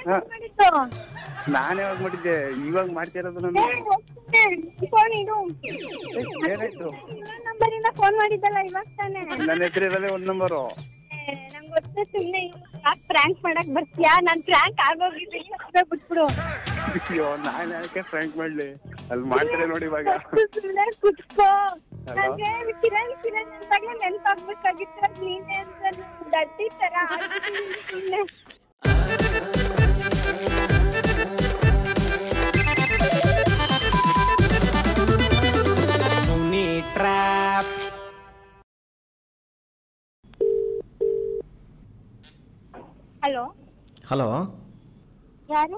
ಮಾಡಿದ್ದು ನಾನು ಯಾವಾಗ ಮಾಡಿದ್ದೆ? ಇವಾಗ ಮಾಡ್ತಿರೋದು ನಾನು. ಫೋನ್ ಇಡು. ಏನಾಯ್ತು? ನಂಬರಿಂದ ಫೋನ್ ಮಾಡಿದ್ದಲ್ಲ ಇವಾಗ ತಾನೆ. ನನ್ನ ಹೆಸರು ಇರೋದೇ ಒಂದು ನಂಬರು. ನಂಗೆ ಗೊತ್ತ, ಸುಮ್ಮನೆ ಯಾಕೆ ಪ್ರ್ಯಾಂಕ್ ಮಾಡಕ್ ಬರ್ತೀಯಾ? ನಾನು ಪ್ರ್ಯಾಂಕ್ ಆಗೋಗಿದ್ದೀನಿ, ಬಿಟ್ಬಿಡು. ಅಯ್ಯೋ, ನಾನು ಯಾಕೆ ಫ್ರ್ಯಾಂಕ್ ಮಾಡ್ಲಿ? ಅಲ್ಲಿ ಮಾಡ್ತಾರೆ ನೋಡಿ ಇವಾಗ. ಸುಮ್ಮನೆ ಕುತ್ಕೋ. ನನಗೆ ಕಿರಣ್ ಅಂತಾಗ್ಲೇ ನೆನಪಾಗ್ಬೇಕಾಗಿತ್ತು, ನೀನೇ ಅಂತ ದಡ್ಡಿ ತರ ಸುಮ್ಮನೆ. ಹಲೋ ಹಲೋ, ಯಾರು?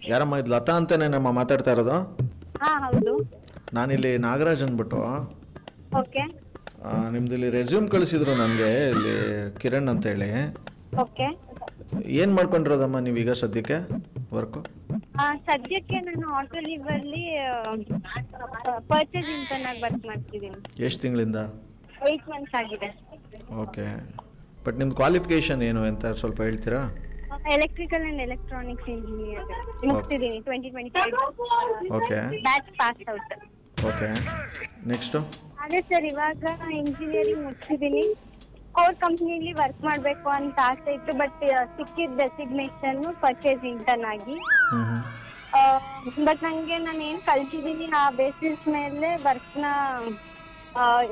ಯಾರಮ್ಮ ಇದು? ಲತಾ ಅಂತಾನೆ ನಮ್ಮ ಮಾತಾಡ್ತಾ ಇರೋದು. ಹಾಂ ಹೌದು. ನಾನಿಲ್ಲಿ ನಾಗರಾಜ್ ಅಂದ್ಬಿಟ್ಟು. ಓಕೆ. ನಿಮ್ದು ಇಲ್ಲಿ ರೆಸ್ಯೂಮ್ ಕಳಿಸಿದ್ರು ನನಗೆ, ಇಲ್ಲಿ ಕಿರಣ್ ಅಂತೇಳಿ. ಓಕೆ. ಏನು ಮಾಡ್ಕೊಂಡಿರೋದಮ್ಮ ನೀವೀಗ ಸದ್ಯಕ್ಕೆ ವರ್ಕು? ಸದ್ಯಕ್ಕೆ ನಾನು ಆಟೋ ಲೀವಲ್ಲಿ ಪರ್ಚೇಸ್ ಇಂಟರ್ನಾಗಿ ವರ್ಕ್ ಮಾಡ್ತಿದ್ದೀನಿ. ಎಷ್ಟು ತಿಂಗಳಿಂದ? 8 months ಆಗಿದೆ. ಓಕೆ. ಬಟ್ ನಿಮ್ದು ಕ್ವಾಲಿಫಿಕೇಷನ್ ಏನು ಅಂತ ಸ್ವಲ್ಪ ಹೇಳ್ತೀರಾ? ಎಲೆಕ್ಟ್ರಿಕಲ್ ಅಂಡ್ ಎಲೆಕ್ಟ್ರಾನಿಕ್ಸ್ ಇಂಜಿನಿಯರ್ ಮುಗಿಸಿದ್ದೀನಿ 2025. Okay. Batch pass out. Okay. Next? ಅದೇ ಸರ್, ಇವಾಗ ಇಂಜಿನಿಯರಿಂಗ್ ಮುಗಿಸಿದ್ದೀನಿ. ಕೋರ್ ಕಂಪ್ನಿಲಿ ವರ್ಕ್ ಮಾಡಬೇಕು ಅಂತ ಆಸೆ ಇತ್ತು, ಬಟ್ ಸಿಕ್ಕಿದ ಡೆಸಿಗ್ನೇಷನ್ ಪರ್ಚೇಸ್ ಇಂಟರ್ನ್ ಆಗಿ. ಬಟ್ ನನಗೆ ನಾನು ಏನು ಕಲ್ತಿದ್ದೀನಿ ಆ ಬೇಸಿಸ್ ಮೇಲೆ ವರ್ಕ್ನ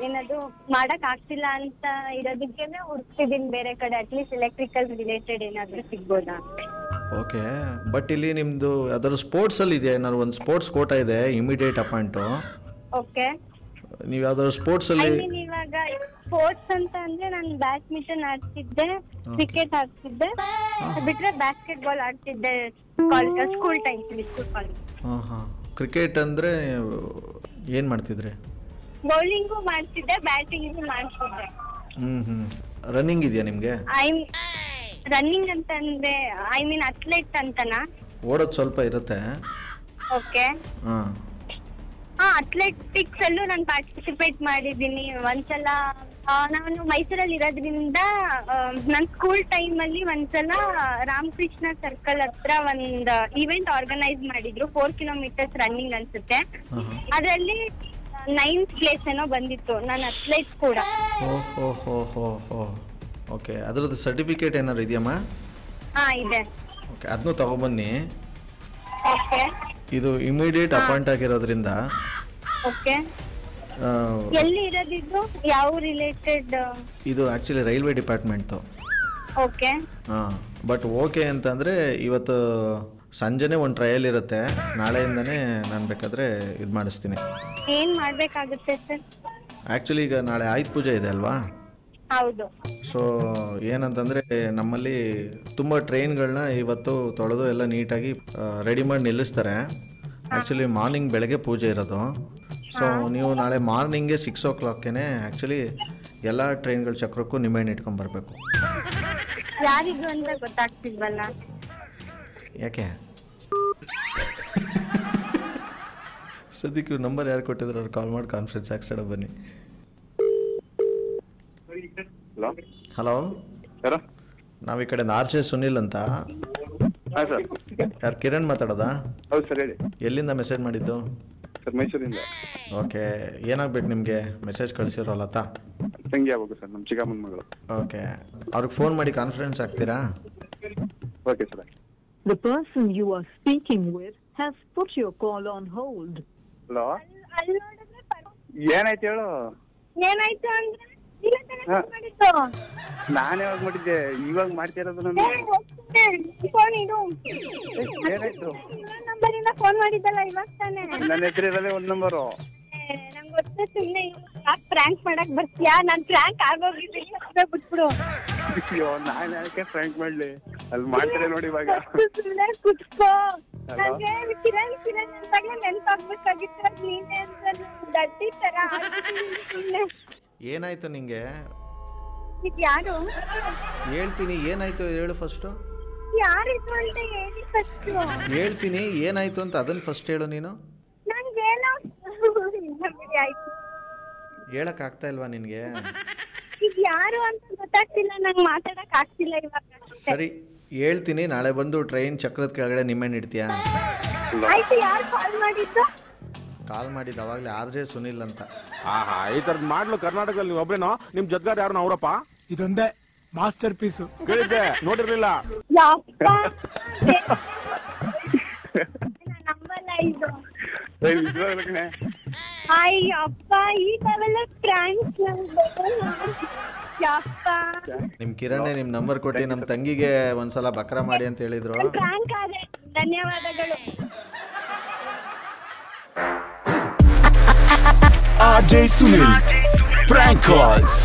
ಏನದು ಮಾಡಕ್ ಆಗ್ತಿಲ್ಲ ಅಂತ ಇರೋದಕ್ಕೆ ಹುಡುಕ್ತಿದ್ದೀನಿ ಬೇರೆ ಕಡೆ, ಅಟ್ಲೀಸ್ಟ್ ಎಲೆಕ್ಟ್ರಿಕಲ್ ರಿಲೇಟೆಡ್ ಏನಾದರೂ ಸಿಗ್ಬೋದಾ. ಓಕೆ. ಬಟ್ ಇಲ್ಲಿ ನಿಮ್ಮದು ಅದರ ಸ್ಪೋರ್ಟ್ಸಲ್ಲಿ ಇದೆಯಾ? ಏನಾದ್ರು ಒಂದು ಸ್ಪೋರ್ಟ್ಸ್ ಕೋಟಾ ಇದೆ, ಇಮಿಡಿಯೇಟ್ ಅಪಾಯಿಂಟು. ಓಕೆ. ನೀವು ಯಾವ್ದಾದ್ರು ಸ್ಪೋರ್ಟ್ಸಲ್ಲಿ? ಇವಾಗ ಸ್ಪೋರ್ಟ್ಸ್ ಅಂತ ಅಂದ್ರೆ ನಾನು ಬ್ಯಾಡ್ಮಿಂಟನ್ ಆಡ್ತಿದ್ದೆ, ಕ್ರಿಕೆಟ್ ಆಡ್ತಿದ್ದೆ, ಬಿಟ್ರೆ ಬಾಸ್ಕೆಟ್ ಬಾಲ್ ಆಡ್ತಿದ್ದೆ ಸ್ಕೂಲ್ ಟೈಮ್ಸಲ್ಲಿ, ಸ್ಕೂಲ್ ಕಾಲೇಜ್. ಹಾಂ. ಕ್ರಿಕೆಟ್ ಅಂದರೆ ಏನು ಮಾಡ್ತಿದ್ರಿ? ಬೌಲಿಂಗು ಮಾಡ್ತಿದ್ದೆ, ಬ್ಯಾಟಿಂಗು ಮಾಡ್ತಿದ್ದೆ. ರನ್ನಿಂಗ್ ಇದೆಯಾ ನಿಮಗೆ? ರನ್ನಿಂಗ್ ಅಂತಂದ್ರೆ ಐ ಮೀನ್ ಅಥ್ಲೆಟ್ ಅಂತನಾ? ಓಡೋದು ಸ್ವಲ್ಪ ಇರುತ್ತೆ. ಓಕೆ. ಹಾಂ. ಅಥ್ಲೆಟಿಕ್ಸ್ ಅಲ್ಲೂ ನಾನು ಪಾರ್ಟಿಸಿಪೇಟ್ ಮಾಡಿದ್ದೀನಿ ಒಂದ್ಸಲ. ನಾನು ಮೈಸೂರಲ್ಲಿ ಇರೋದ್ರಿಂದ ನನ್ನ ಸ್ಕೂಲ್ ಟೈಮಲ್ಲಿ ಒಂದ್ಸಲ ರಾಮಕೃಷ್ಣ ಸರ್ಕಲ್ ಹತ್ರ ಒಂದು ಇವೆಂಟ್ ಆರ್ಗನೈಸ್ ಮಾಡಿದ್ರು, 4 kilometers ರನ್ನಿಂಗ್ ಅನ್ಸುತ್ತೆ. ಅದರಲ್ಲಿ 9th place ಏನೋ ಬಂದಿತ್ತು. ನಾನು ಅಥ್ಲೆಟ್ ಕೂಡ. ಓಕೆ. ಅದರದ್ದು ಸರ್ಟಿಫಿಕೇಟ್ ಏನಾದ್ರು ಇದೆಯಮ್ಮ? ಇದೆ. ಓಕೆ, ಅದನ್ನು ತಗೊಬನ್ನಿ. ಓಕೆ. ಇದು ಇಮಿಡಿಯೇಟ್ ಅಪಾಯಿಂಟ್ ಆಗಿರೋದ್ರಿಂದ. ಓಕೆ. ಎಲ್ಲಿ ಇರೋದಿದ್ದು? ಯಾವ ರಿಲೇಟೆಡ್? ಇದು ಆ್ಯಕ್ಚುಲಿ ರೈಲ್ವೆ ಡಿಪಾರ್ಟ್ಮೆಂಟ್ದು. ಓಕೆ. ಬಟ್ ಓಕೆ ಅಂತಂದರೆ ಇವತ್ತು ಸಂಜೆನೇ ಒಂದು ಟ್ರಯಲ್ ಇರುತ್ತೆ, ನಾಳೆಯಿಂದನೇ ನಾನು ಬೇಕಾದರೆ ಇದು ಮಾಡಿಸ್ತೀನಿ. ಏನು ಮಾಡಬೇಕಾಗುತ್ತೆ ಸರ್? ಆ್ಯಕ್ಚುಲಿ ಈಗ ನಾಳೆ ಆಯುಧ ಪೂಜೆ ಇದೆ ಅಲ್ವಾ? ಹೌದು. ಸೊ ಏನಂತಂದರೆ ನಮ್ಮಲ್ಲಿ ತುಂಬ ಟ್ರೈನ್ಗಳನ್ನ ಇವತ್ತು ತೊಳೆದು ಎಲ್ಲ ನೀಟಾಗಿ ರೆಡಿ ಮಾಡಿ ನಿಲ್ಲಿಸ್ತಾರೆ. ಆ್ಯಕ್ಚುಲಿ ಮಾರ್ನಿಂಗ್ ಬೆಳಗ್ಗೆ ಪೂಜೆ ಇರೋದು. ಸೊ ನೀವು ನಾಳೆ ಮಾರ್ನಿಂಗ್ಗೆ 6 o'clockಗೆ ಆ್ಯಕ್ಚುಲಿ ಎಲ್ಲ ಟ್ರೈನ್ಗಳ ಚಕ್ರಕ್ಕೂ ನಿಂಬೆಹಣ್ಣು ಇಟ್ಕೊಂಡ್ಬರ್ಬೇಕು. ಯಾರಿಗೂ ಅಂತ ಗೊತ್ತಾಗ್ತಿಲ್ವಲ್ಲ. ಯಾಕೆ? ಸದ್ಯಕ್ಕೆ ನಂಬರ್ ಯಾರು ಕೊಟ್ಟಿದ್ರು ಅವ್ರು ಕಾಲ್ ಮಾಡಿ ಕಾನ್ಫರೆನ್ಸ್ ಹಾಕ್ಸೋಣ ಬನ್ನಿ. ಹಲೋ, ನಾವು ಈ ಕಡೆ ಆರ್ಜೆ ಸುನಿಲ್ ಅಂತ. ಯಾರು? ಕಿರಣ್ ಮಾತಾಡೋದಾ? ಹೌದು ಸರ್, ಹೇಳಿ. ಎಲ್ಲಿಂದ ಮೆಸೇಜ್ ಮಾಡಿದ್ದು? ಸರ್, ಮೈಸೂರಿಂದ. ಓಕೆ. ಏನಾಗಬೇಕು ನಿಮಗೆ? ಮೆಸೇಜ್ ಕಳಿಸಿರೋ ಲತಾ ತಂಗಿ ಆಗ್ಬೇಕು ಸರ್, ನಮ್ಮ ಚಿಕ್ಕಮ್ಮನ ಮಗಳು. ಓಕೆ. ಅವ್ರಿಗೆ ಫೋನ್ ಮಾಡಿ ಕಾನ್ಫರೆನ್ಸ್ ಆಗ್ತೀರಾ? Okay sir. The person you are speaking with has put your call on hold. Hello, ಏನಾಯ್ತು ಹೇಳು? ಏನಾಯ್ತು ಅಂದ್ರೆ ಮಾಡಿದ್ದು ನಾನು ಯಾವಾಗ ಮಾಡಿದ್ದೆ? ಇವಾಗ ಮಾಡ್ತಿರೋದು ನಾನು. ಫೋನ್ ಇಡು. ಏನಾಯ್ತು? ನಂಬರಿಂದ ಫೋನ್ ಮಾಡಿದ್ದಲ್ಲ ಇವಾಗ ತಾನೆ. ನನ್ನ ಹೆಸರು ಇರೋದೇ ಒಂದು ನಂಬರು. ನಂಗೆ ಗೊತ್ತ, ಸುಮ್ಮನೆ ಯಾಕೆ ಪ್ರ್ಯಾಂಕ್ ಮಾಡಕ್ ಬರ್ತೀಯಾ? ನಾನು ಪ್ರ್ಯಾಂಕ್ ಆಗೋಗಿದ್ದೀನಿ, ಬಿಟ್ಬಿಡು. ಅಯ್ಯೋ, ನಾನು ಯಾಕೆ ಫ್ರ್ಯಾಂಕ್ ಮಾಡ್ಲಿ? ಅಲ್ಲಿ ಮಾಡ್ತಾರೆ ನೋಡಿ ಇವಾಗ. ಸುಮ್ಮನೆ ಕುತ್ಕೋ. ನನಗೆ ಕಿರಣ್ ಅಂತಾಗ್ಲೇ ನೆನಪಾಗ್ಬೇಕಾಗಿತ್ತು, ನೀನೇ ಅಂತ ದಡ್ಡಿ ತರ ಸುಮ್ಮನೆ. ಏನಾಯ್ತು ನಿಂಗೆ? ಇದು ಯಾರು? ಹೇಳ್ತೀನಿ, ಏನಾಯ್ತು ಹೇಳು ಫಸ್ಟು. ಯಾರಿದು ಅಂತ ಹೇಳಿ ಫಸ್ಟ್. ಹೇಳ್ತೀನಿ ಏನಾಯ್ತು ಅಂತ, ಅದನ್ನ ಫಸ್ಟ್ ಹೇಳು ನೀನು. ನಂಗೆ ಹೇಳಕ್ ಆಗ್ತಾ ಇಲ್ವಾ ನಿನ್ಗೆ? ಇದು ಯಾರು ಅಂತ ಗೊತ್ತಾಗ್ತಿಲ್ಲ, ನಂಗೆ ಮಾತಾಡಕ್ ಆಗ್ತಿಲ್ಲ ಇವಾಗ. ಸರಿ, ಹೇಳ್ತೀನಿ, ನಾಳೆ ಬಂದು ಟ್ರೈನ್ ಚಕ್ರದ ಕೆಳಗಡೆ ನಿಮ್ಮೇನು ಇಡ್ತೀಯಾ? ಆಯ್ತು, ಯಾರು ಕಾಲ್ ಮಾಡಿದ್ದು? ಕಾಲ್ ಮಾಡಿದ್ದು ಅವಾಗಲೇ RJ ಸುನಿಲ್ ಅಂತ. ಆಹಾ, ಈ ತರದ್ ಮಾಡ್ಲು ಕರ್ನಾಟಕದಲ್ಲಿ ನೀವು ಒಬ್ರೇನೋ? ನಿಮ್ ಜೊತೆಗಾರ ಯಾರು ಅವರಪ್ಪ? ಇದೊಂದೇ ಮಾಸ್ಟರ್ ಪೀಸು. ಕೇಳಿದ್ದೆ, ನೋಡಿರ್ಲಿಲ್ಲ. ಯಪ್ಪ, ನಂಬಲ್ಲ ಇದು. ಅಯ್ಯಪ್ಪ, ಈ ಲೆವೆಲ್ ಪ್ರಾಂಕ್ಸ್ ಯಪ್ಪ. ನಿಮ್ಮ ಕಿರಣೆ ನಿಮ್ಮ ನಂಬರ್ ಕೊಟ್ಟು ನಮ್ಮ ತಂಗಿಗೆ ಒಂದ್ಸಲ ಬಕ್ರಾ ಮಾಡಿ ಅಂತ ಹೇಳಿದ್ರು. ಪ್ರಾಂಕ್ ಆದ್ರೆ ಧನ್ಯವಾದಗಳು. RJ Sunil, prank calls.